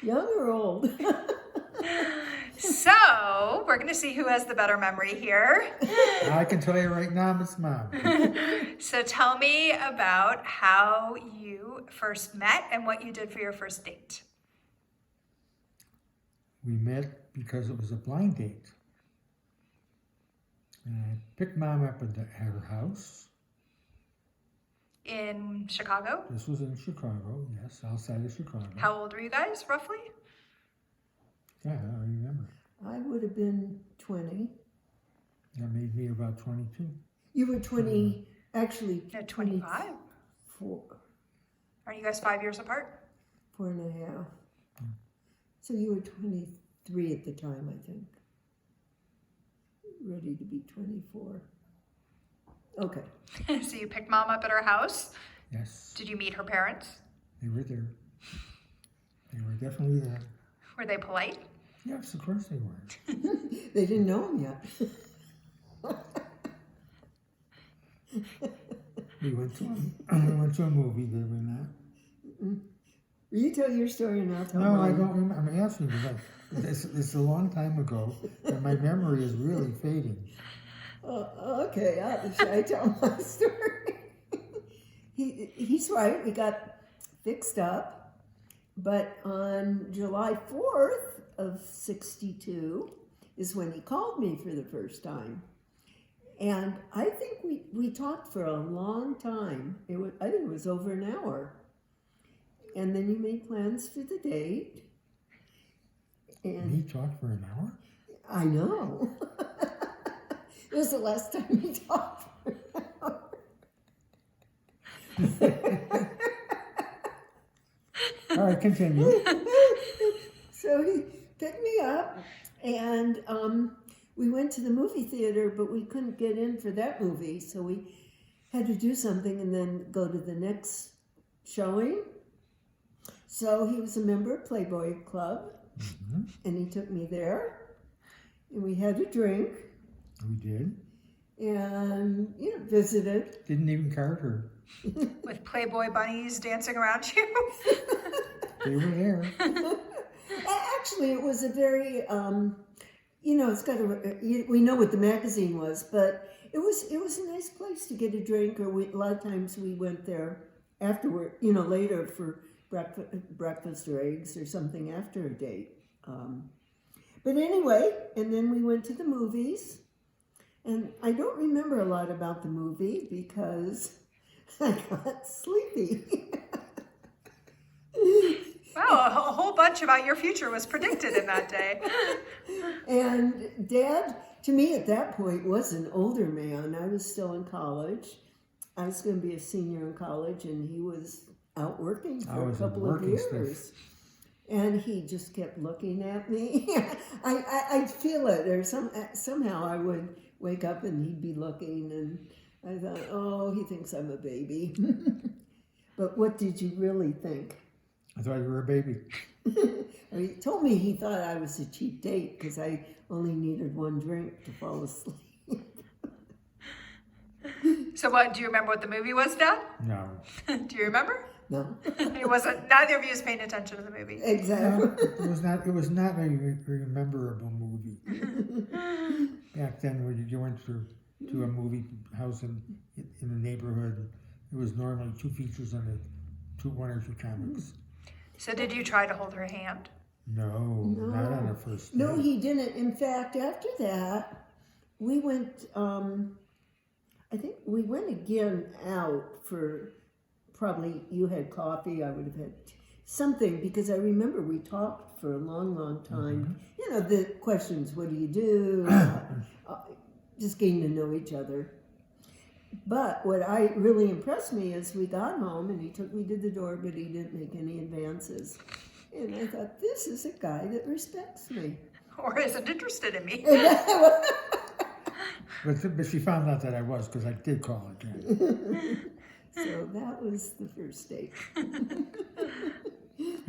Young or old? So, we're going to see who has the better memory here. I can tell you right now, Miss Mom. So, tell me about how you first met and what you did for your first date. We met because it was a blind date. And I picked Mom up at her house. In Chicago? This was in Chicago, yes, outside of Chicago. How old were you guys, roughly? Yeah, I remember. I would have been 20. That made me about 22. You were 20, actually. No, 25. 24, Are you guys 5 years apart? 4.5. So you were 23 at the time, I think. Ready to be 24. Okay. So, you picked Mom up at her house. Yes, Did you meet her parents? they were there. They were definitely there. Were they polite? Yes, of course they were. They didn't know him yet. We went to a movie, did we not? You tell your story and I'll tell No, mine. I don't remember. I'm asking because it's a long time ago, and my memory is really fading. Okay, should I tell my story? He's right. We got fixed up, but on July 4th of '62 is when he called me for the first time, and I think we talked for a long time. I think it was over an hour, and then you made plans for the date. And he talked for an hour? I know. It was the last time we talked for an hour. All right, continue. So he picked me up, and we went to the movie theater, but we couldn't get in for that movie, so we had to do something and then go to the next showing. So he was a member of Playboy Club, and he took me there, and we had a drink. We did. And, visited. Didn't even card her. With Playboy bunnies dancing around you? They were there. Actually, it was a very, it's got we know what the magazine was, but it was a nice place to get a drink, or a lot of times we went there afterward, later for breakfast or eggs or something after a date. But anyway, and then we went to the movies. And I don't remember a lot about the movie because I got sleepy. Wow, a whole bunch about your future was predicted in that day. And Dad, to me at that point, was an older man. I was still in college. I was going to be a senior in college, and he was out working for a couple of years. And he just kept looking at me. I'd feel it, or somehow I would wake up and he'd be looking, and I thought, oh, he thinks I'm a baby. But what did you really think? I thought you were a baby. He told me he thought I was a cheap date because I only needed one drink to fall asleep. So do you remember what the movie was, Dad? No. Do you remember? No. It wasn't, neither of you was paying attention to the movie. Exactly. No, it was not a memorable movie. Back then, when you went to a movie house in the neighborhood, it was normally 2 features and one or two comics. So did you try to hold her hand? No, not on a first date. No, he didn't. In fact, after that, we went, I think we went again out for, probably you had coffee, I would have had something, because I remember we talked for a long, long time. Mm-hmm. The questions, what do you do? Just getting to know each other. But what really impressed me is we got home and he took me to the door, but he didn't make any advances. And I thought, this is a guy that respects me. Or isn't interested in me. But she found out that I was, because I did call again. So that was the first date.